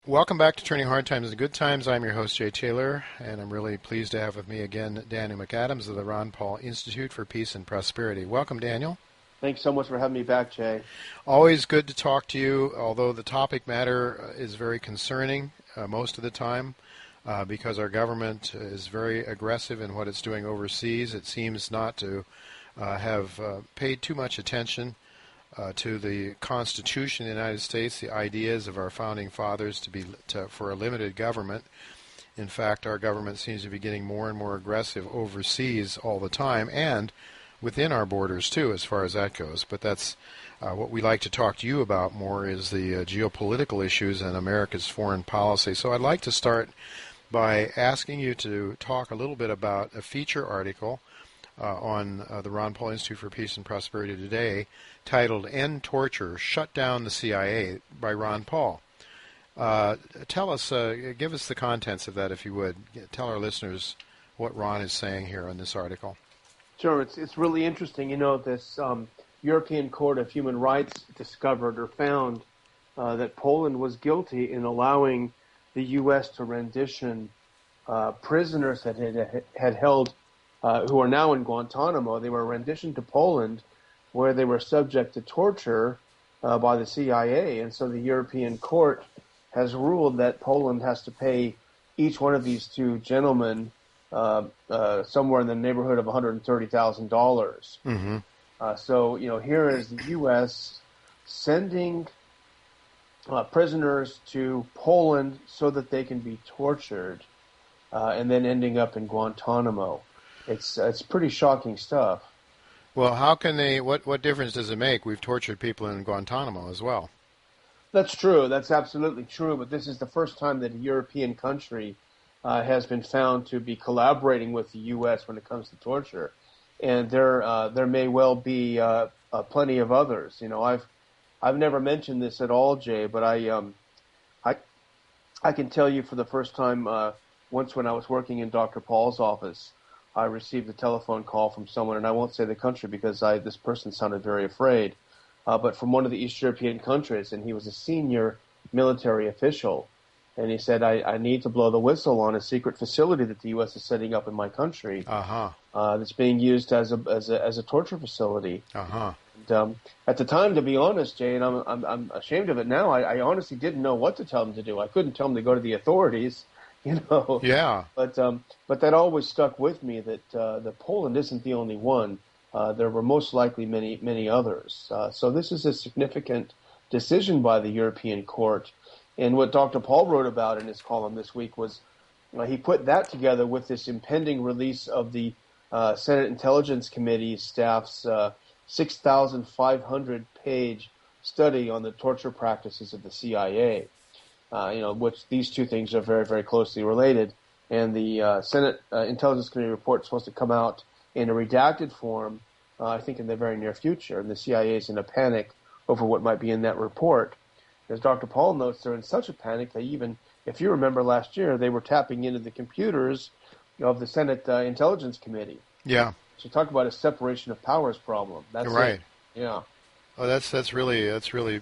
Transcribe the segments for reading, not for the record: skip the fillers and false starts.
Welcome back to Turning Hard Times into Good Times. I'm your host, Jay Taylor, and I'm really pleased to have with me again Daniel McAdams of the Ron Paul Institute for Peace and Prosperity. Welcome, Daniel. Thanks so much for having me back, Jay. Always good to talk to you, although the topic matter is very concerning most of the time because our government is very aggressive in what it's doing overseas. It seems not to have paid too much attention to the Constitution of the United States, the ideas of our founding fathers for a limited government. In fact, our government seems to be getting more and more aggressive overseas all the time, and within our borders too, as far as that goes. But that's what we like to talk to you about more is the geopolitical issues and America's foreign policy. So I'd like to start by asking you to talk a little bit about a feature article on the Ron Paul Institute for Peace and Prosperity today, titled "End Torture, Shut Down the CIA" by Ron Paul. Give us the contents of that, if you would. Tell our listeners what Ron is saying here in this article. Sure, it's really interesting. You know, this European Court of Human Rights discovered or found that Poland was guilty in allowing the U.S. to rendition prisoners that had held who are now in Guantanamo. They were renditioned to Poland, where they were subject to torture by the CIA. And so the European Court has ruled that Poland has to pay each one of these two gentlemen somewhere in the neighborhood of $130,000. Mm-hmm. So, you know, here is the U.S. sending prisoners to Poland so that they can be tortured and then ending up in Guantanamo. It's pretty shocking stuff. Well, how can they? What difference does it make? We've tortured people in Guantanamo as well. That's true. That's absolutely true. But this is the first time that a European country has been found to be collaborating with the U.S. when it comes to torture, and there may well be plenty of others. You know, I've never mentioned this at all, Jay, but I can tell you for the first time once when I was working in Dr. Paul's office, I received a telephone call from someone, and I won't say the country because this person sounded very afraid, but from one of the East European countries, and he was a senior military official, and he said, I need to blow the whistle on a secret facility that the U.S. is setting up in my country that's being used as a torture facility. And, at the time, to be honest, Jay, and I'm ashamed of it now, I honestly didn't know what to tell them to do. I couldn't tell them to go to the authorities. You know, yeah. But that always stuck with me that Poland isn't the only one. There were most likely many others. So this is a significant decision by the European Court. And what Dr. Paul wrote about in his column this week was he put that together with this impending release of the Senate Intelligence Committee staff's 6,500-page study on the torture practices of the CIA. Which these two things are very, very closely related. And the Senate Intelligence Committee report is supposed to come out in a redacted form, I think in the very near future. And the CIA is in a panic over what might be in that report. As Dr. Paul notes, they're in such a panic that even, if you remember last year, they were tapping into the computers of the Senate Intelligence Committee. Yeah. So talk about a separation of powers problem. That's right. It. Yeah. Oh, that's really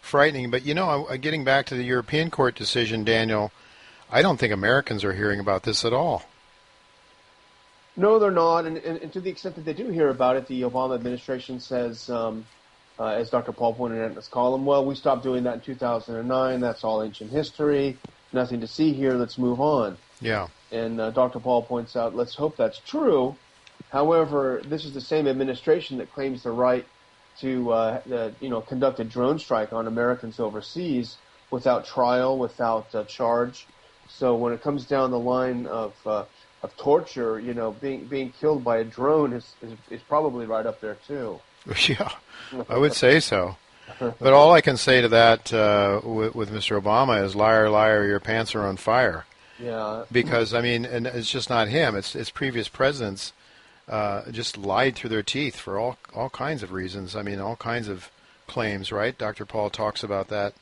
frightening. But, you know, getting back to the European Court decision, Daniel, I don't think Americans are hearing about this at all. No, they're not. And to the extent that they do hear about it, the Obama administration says, as Dr. Paul pointed out in his column, well, we stopped doing that in 2009. That's all ancient history. Nothing to see here. Let's move on. Yeah. And Dr. Paul points out, let's hope that's true. However, this is the same administration that claims the right to conduct a drone strike on Americans overseas without trial, without charge. So when it comes down the line of torture, you know, being killed by a drone is probably right up there too. Yeah, I would say so. But all I can say to that with Mr. Obama is, liar, liar, your pants are on fire. Yeah. Because, I mean, and it's just not him. It's previous presidents just lied through their teeth for all kinds of reasons. I mean, all kinds of claims, right? Dr. Paul talks about that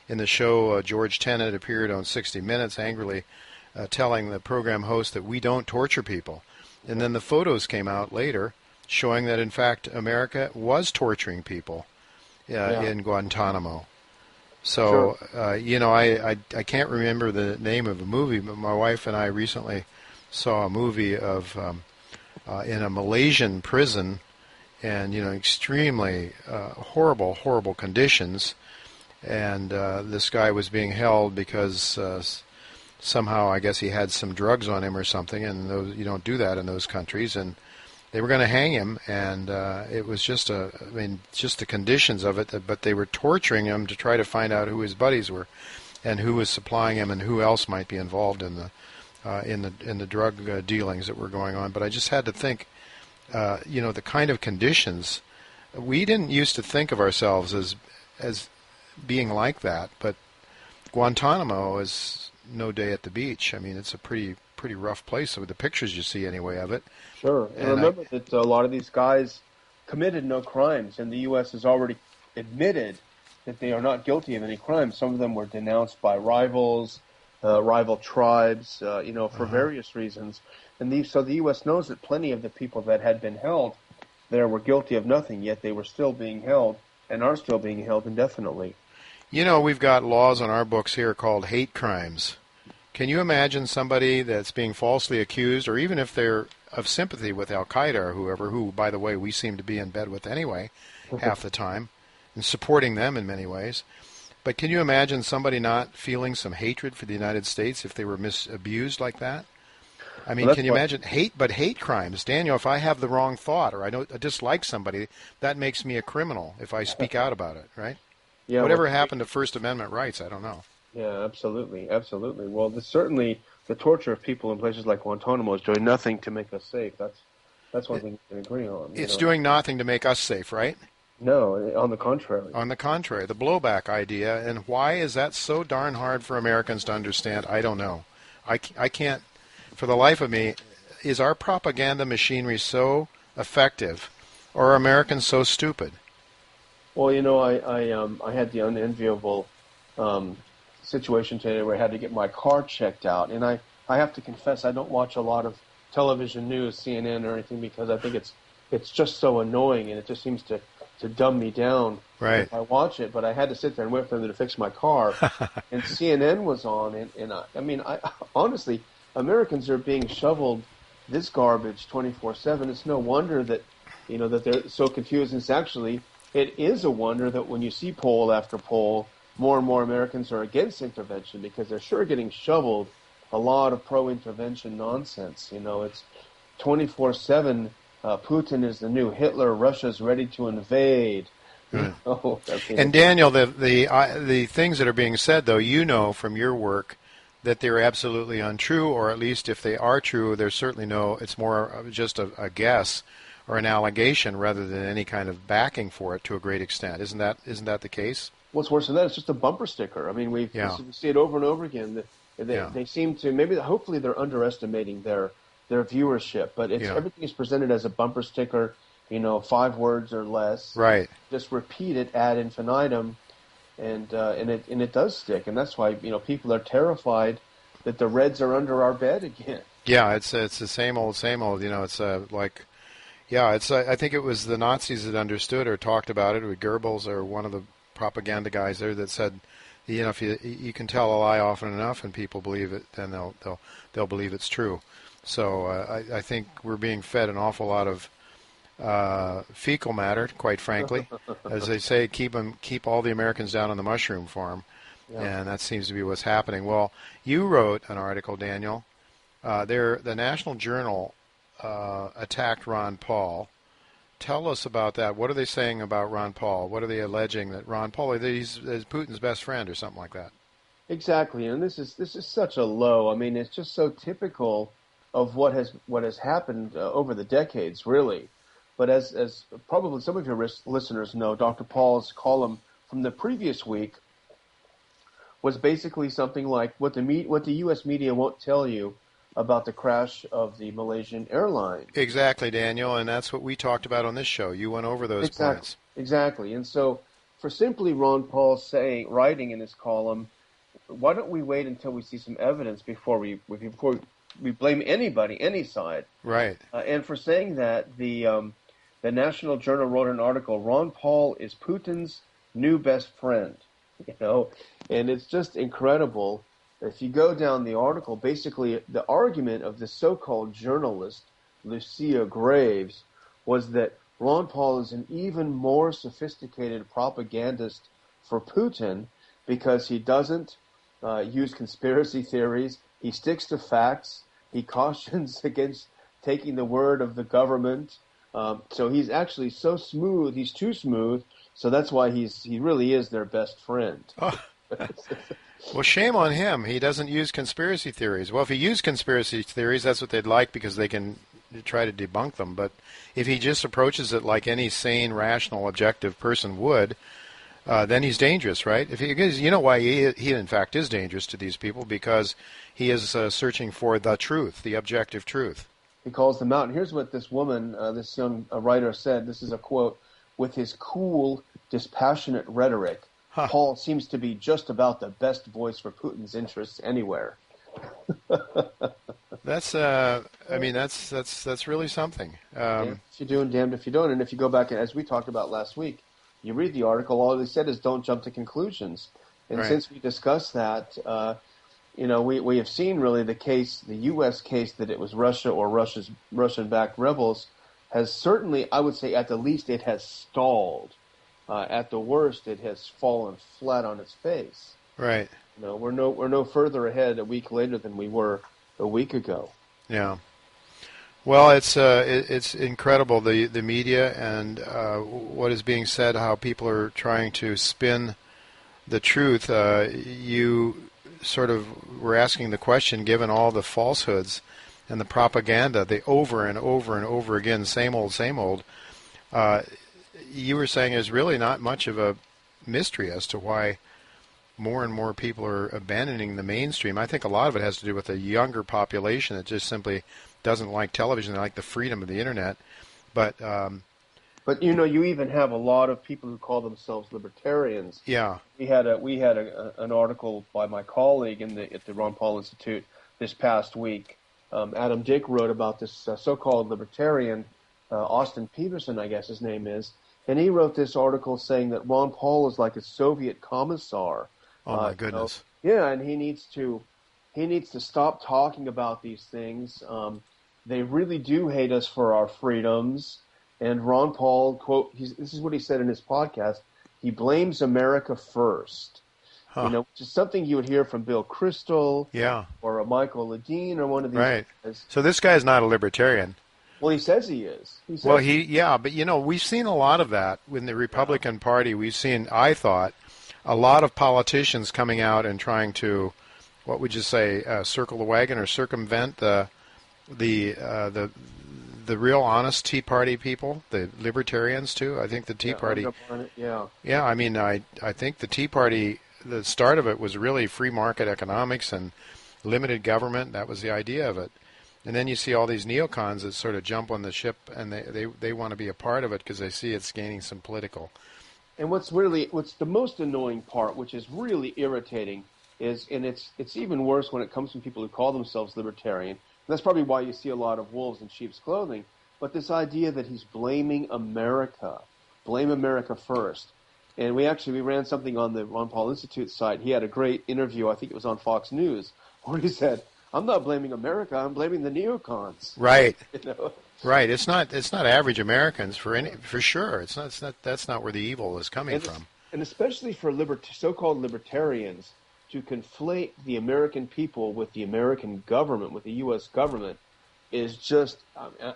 in the show. George Tenet appeared on 60 Minutes angrily telling the program host that we don't torture people. And then the photos came out later showing that, in fact, America was torturing people in Guantanamo. So, I can't remember the name of the movie, but my wife and I recently saw a movie of in a Malaysian prison, and extremely horrible conditions. And this guy was being held because somehow I guess he had some drugs on him or something, and you don't do that in those countries. And they were going to hang him, and it was just the conditions of it. But they were torturing him to try to find out who his buddies were, and who was supplying him, and who else might be involved in the drug dealings that were going on. But I just had to think, the kind of conditions. We didn't used to think of ourselves as being like that, but Guantanamo is no day at the beach. I mean, it's a pretty rough place with the pictures you see anyway of it. Sure. And remember that a lot of these guys committed no crimes, and the U.S. has already admitted that they are not guilty of any crimes. Some of them were denounced by rivals, rival tribes, for various reasons. And so the U.S. knows that plenty of the people that had been held there were guilty of nothing, yet they were still being held and are still being held indefinitely. We've got laws on our books here called hate crimes. Can you imagine somebody that's being falsely accused, or even if they're of sympathy with Al-Qaeda or whoever, who, by the way, we seem to be in bed with anyway, half the time, and supporting them in many ways. But can you imagine somebody not feeling some hatred for the United States if they were abused like that? I mean, can you imagine hate crimes? Daniel, if I have the wrong thought or I dislike somebody, that makes me a criminal if I speak out about it, right? Yeah. Whatever happened to First Amendment rights, I don't know. Yeah, absolutely. Well, certainly the torture of people in places like Guantanamo is doing nothing to make us safe. That's one thing we can agree on. It's doing nothing to make us safe, right? No, on the contrary. On the contrary, the blowback idea. And why is that so darn hard for Americans to understand? I don't know. I can't, for the life of me, is our propaganda machinery so effective, or are Americans so stupid? Well, I had the unenviable situation today where I had to get my car checked out, and I have to confess I don't watch a lot of television news, CNN or anything, because I think it's just so annoying, and it just seems to dumb me down if I watch it. But I had to sit there and wait for them to fix my car, and CNN was on, and I honestly, Americans are being shoveled this garbage 24/7. It's no wonder that that they're so confused. It is a wonder that when you see poll after poll, more and more Americans are against intervention, because they're sure getting shoveled a lot of pro-intervention nonsense. It's 24/7. Putin is the new Hitler. Russia's ready to invade. Right. And Daniel, the things that are being said, though, from your work, that they're absolutely untrue, or at least if they are true, there's certainly it's more just a guess or an allegation rather than any kind of backing for it to a great extent. Isn't that the case? What's worse than that, it's just a bumper sticker. I mean, we see it over and over again. They seem to, hopefully they're underestimating their viewership, but everything is presented as a bumper sticker, 5 words or less. Right. Just repeat it ad infinitum, and it does stick, and that's why people are terrified that the Reds are under our bed again. Yeah, it's the same old. It's I think it was the Nazis that understood or talked about it, or Goebbels or one of the propaganda guys there, that said, if you can tell a lie often enough and people believe it, then they'll believe it's true. So I think we're being fed an awful lot of fecal matter, quite frankly. As they say, keep all the Americans down on the mushroom farm, and that seems to be what's happening. Well, you wrote an article, Daniel. The National Journal attacked Ron Paul. Tell us about that. What are they saying about Ron Paul? What are they alleging that Ron Paul is Putin's best friend or something like that? Exactly, and this is such a low. I mean, it's just so typical of what has happened over the decades, really. But as probably some of your listeners know, Dr. Paul's column from the previous week was basically something like what the U.S. media won't tell you about the crash of the Malaysian airline. Exactly, Daniel, and that's what we talked about on this show. You went over those points. Exactly, and so for simply Ron Paul writing in his column, why don't we wait until we see some evidence before we blame anybody, any side? Right. And for saying that, the National Journal wrote an article, Ron Paul is Putin's new best friend. you know, and it's just incredible. If you go down the article, basically the argument of the so-called journalist Lucia Graves was that Ron Paul is an even more sophisticated propagandist for Putin because he doesn't use conspiracy theories. He sticks to facts. He cautions against taking the word of the government. So he's actually so smooth. He's too smooth. So that's why he really is their best friend. Oh. Well, shame on him. He doesn't use conspiracy theories. Well, if he used conspiracy theories, that's what they'd like because they can try to debunk them. But if he just approaches it like any sane, rational, objective person would, then he's dangerous, right? If he, you know why he in fact is dangerous to these people, because he is searching for the truth, the objective truth. He calls them out. And here's what this woman, this young writer said. This is a quote. With his cool, dispassionate rhetoric, Paul seems to be just about the best voice for Putin's interests anywhere. That's, that's really something. Damned if you do and damned if you don't. And if you go back, as we talked about last week, you read the article, all they said is don't jump to conclusions. And since we discussed that, we have seen really the case, the U.S. case that it was Russia or Russian-backed rebels has certainly, I would say, at the least, it has stalled. At the worst, it has fallen flat on its face. Right. We're no further ahead a week later than we were a week ago. Yeah. Well, it's incredible, the media and what is being said, how people are trying to spin the truth. You sort of were asking the question, given all the falsehoods and the propaganda, the over and over and over again, same old, you were saying there's really not much of a mystery as to why more and more people are abandoning the mainstream. I think a lot of it has to do with a younger population that just simply doesn't like television. They like the freedom of the internet. But you even have a lot of people who call themselves libertarians. Yeah. We had an article by my colleague at the Ron Paul Institute this past week. Adam Dick wrote about this so-called libertarian, Austin Peterson, I guess his name is, and he wrote this article saying that Ron Paul is like a Soviet commissar. Oh my goodness! And he needs to stop talking about these things. They really do hate us for our freedoms. And Ron Paul, quote, this is what he said in his podcast. He blames America first. Which is something you would hear from Bill Kristol, or a Michael Ledeen, or one of these guys. So this guy is not a libertarian. Well, he says he is. But we've seen a lot of that in the Republican Party. We've seen, I thought, a lot of politicians coming out and trying to, what would you say, circle the wagon or circumvent the real honest Tea Party people, the libertarians too. I think the Tea Party. Yeah, I mean, I think the Tea Party, the start of it was really free market economics and limited government. That was the idea of it. And then you see all these neocons that sort of jump on the ship, and they want to be a part of it because they see it's gaining some political. And what's the most annoying part, which is really irritating, is, and it's even worse when it comes from people who call themselves libertarian. And that's probably why you see a lot of wolves in sheep's clothing. But this idea that he's blaming America, blame America first. And we ran something on the Ron Paul Institute site. He had a great interview, I think it was on Fox News, where he said, I'm not blaming America, I'm blaming the neocons. Right. Right. It's not average Americans for sure. That's not where the evil is coming from. And especially for so-called libertarians to conflate the American people with the American government, with the U.S. government, is just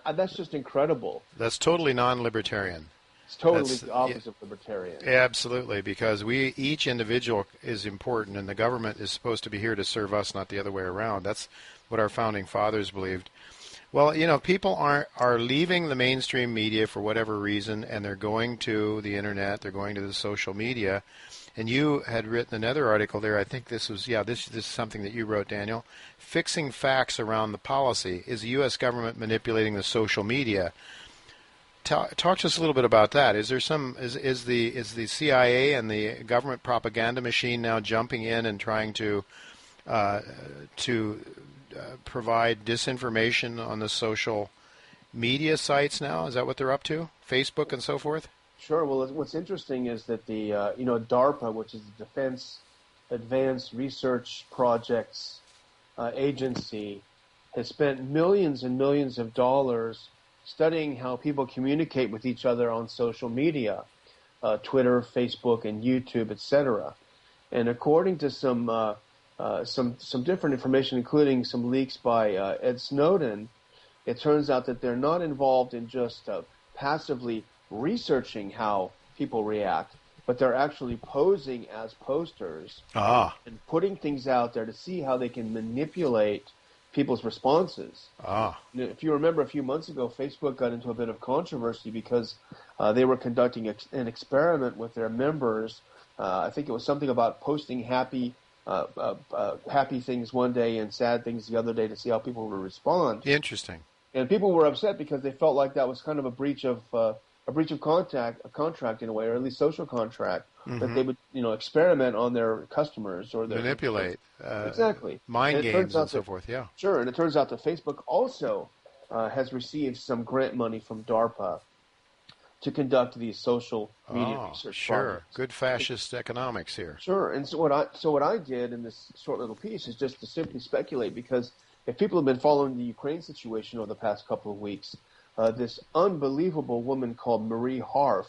that's just incredible. That's totally non-libertarian. It's totally the opposite of libertarian. Absolutely, because each individual is important, and the government is supposed to be here to serve us, not the other way around. That's what our founding fathers believed. Well, people are leaving the mainstream media for whatever reason, and they're going to the internet, they're going to the social media. And you had written another article there. I think this was, this is something that you wrote, Daniel. Fixing facts around the policy. Is the U.S. government manipulating the social media? Talk to us a little bit about that. Is there is the CIA and the government propaganda machine now jumping in and trying to provide disinformation on the social media sites now? Is that what they're up to? Facebook and so forth? Sure. Well, what's interesting is that the DARPA, which is the Defense Advanced Research Projects Agency, has spent millions and millions of dollars studying how people communicate with each other on social media, Twitter, Facebook, and YouTube, etc. And according to some different information, including some leaks by Ed Snowden, it turns out that they're not involved in just passively researching how people react, but they're actually posing as posters and putting things out there to see how they can manipulate people's responses. If you remember, a few months ago, Facebook got into a bit of controversy because they were conducting an experiment with their members. I think it was something about posting happy things one day and sad things the other day to see how people would respond. Interesting. And people were upset because they felt like that was kind of a breach of contract in a way, or at least social contract, that they would experiment on their customers or their manipulate exactly mind games and so forth. Yeah, sure. And it turns out that Facebook also has received some grant money from DARPA to conduct these social media research projects. Good fascist economics here. Sure. And so what I did in this short little piece is just to simply speculate, because if people have been following the Ukraine situation over the past couple of weeks, this unbelievable woman called Marie Harf,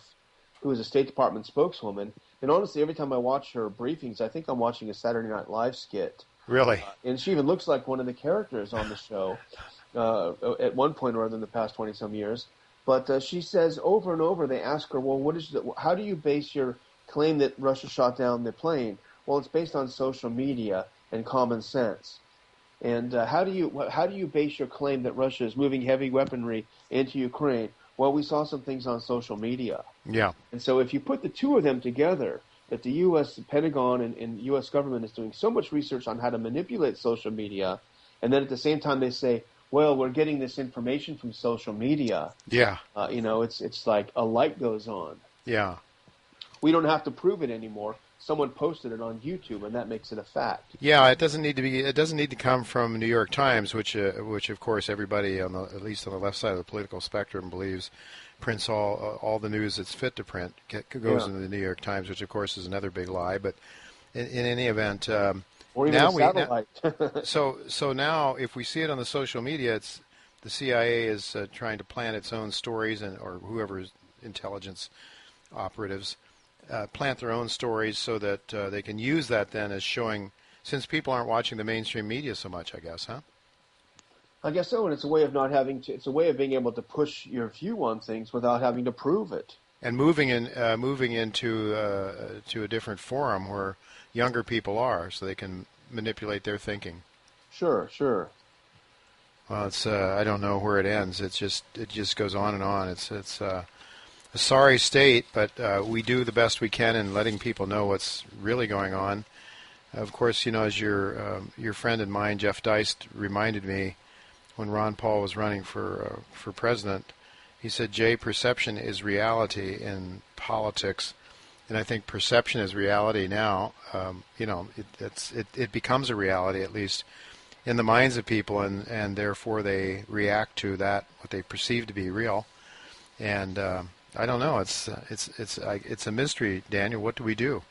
who is a State Department spokeswoman, and honestly, every time I watch her briefings, I think I'm watching a Saturday Night Live skit. Really? And she even looks like one of the characters on the show at one point or other in the past 20-some years. But she says over and over, they ask her, well, how do you base your claim that Russia shot down the plane? Well, it's based on social media and common sense. And how do you base your claim that Russia is moving heavy weaponry into Ukraine? Well, we saw some things on social media. Yeah. And so if you put the two of them together, that the U.S. Pentagon and U.S. government is doing so much research on how to manipulate social media, and then at the same time they say, well, we're getting this information from social media. Yeah. It's like a light goes on. Yeah. We don't have to prove it anymore. Someone posted it on YouTube, and that makes it a fact. Yeah, it doesn't need to come from New York Times, which of course everybody at least on the left side of the political spectrum believes prints all the news that's fit to print goes into the New York Times, which of course is another big lie. But in any event, or even a satellite. So now if we see it on the social media, it's the CIA is trying to plant its own stories, or whoever's intelligence operatives. Plant their own stories so that they can use that then as showing, since people aren't watching the mainstream media so much, I guess, huh? I guess so, and it's a way of not having to. It's a way of being able to push your view on things without having to prove it. And moving into to a different forum where younger people are, so they can manipulate their thinking. Sure. Well, it's I don't know where it ends. It just goes on and on. It's a sorry state, but we do the best we can in letting people know what's really going on. Of course, as your friend and mine, Jeff Deist, reminded me when Ron Paul was running for president. He said, "Jay, perception is reality in politics," and I think perception is reality now. It becomes a reality, at least in the minds of people, and therefore they react to that what they perceive to be real. And I don't know. It's a mystery, Daniel. What do we do?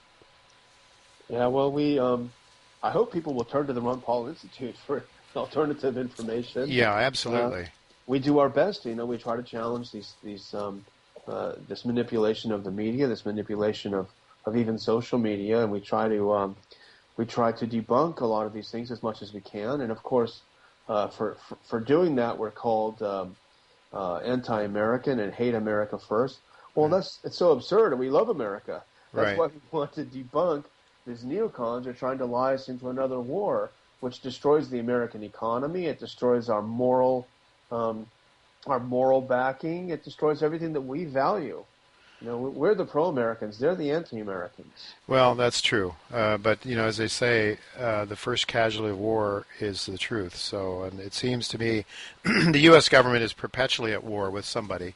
Yeah, well, I hope people will turn to the Ron Paul Institute for alternative information. Yeah, absolutely. We do our best. We try to challenge this manipulation of the media, this manipulation of even social media, and we try to debunk a lot of these things as much as we can. And of course, for doing that, we're called anti-American and hate America first. Well, it's so absurd, and we love America. That's why we want to debunk these neocons are trying to lie us into another war, which destroys the American economy. It destroys our moral backing. It destroys everything that we value. We're the pro-Americans. They're the anti-Americans. Well, that's true. But, as they say, the first casualty of war is the truth. So, and it seems to me the U.S. government is perpetually at war with somebody.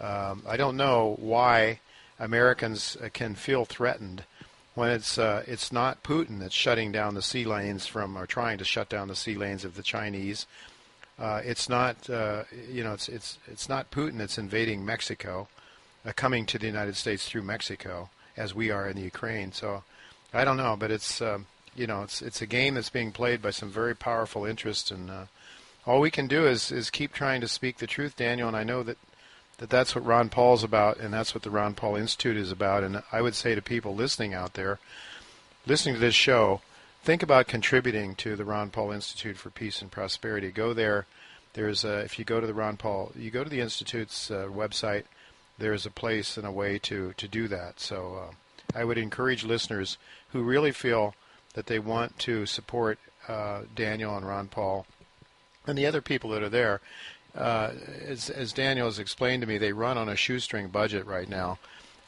I don't know why Americans can feel threatened when it's not Putin that's shutting down the sea lanes or trying to shut down the sea lanes of the Chinese. It's not it's not Putin that's invading Mexico. coming to the United States through Mexico, as we are in the Ukraine. So I don't know, but it's it's a game that's being played by some very powerful interests, and all we can do is keep trying to speak the truth, Daniel. And I know that's what Ron Paul's about, and that's what the Ron Paul Institute is about. And I would say to people listening out there, listening to this show, think about contributing to the Ron Paul Institute for Peace and Prosperity. Go there. There's if you go to the Institute's website, there's a place and a way to do that. So I would encourage listeners who really feel that they want to support Daniel and Ron Paul and the other people that are there. As Daniel has explained to me, they run on a shoestring budget right now.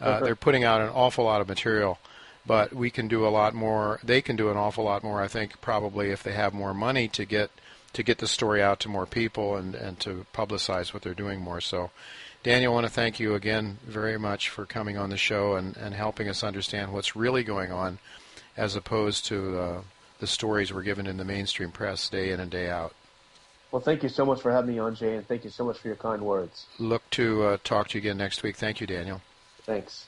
They're putting out an awful lot of material, but we can do a lot more. They can do an awful lot more, I think, probably if they have more money to get the story out to more people and to publicize what they're doing more. So, Daniel, I want to thank you again very much for coming on the show and helping us understand what's really going on, as opposed to the stories we're given in the mainstream press day in and day out. Well, thank you so much for having me on, Jay, and thank you so much for your kind words. Look to talk to you again next week. Thank you, Daniel. Thanks.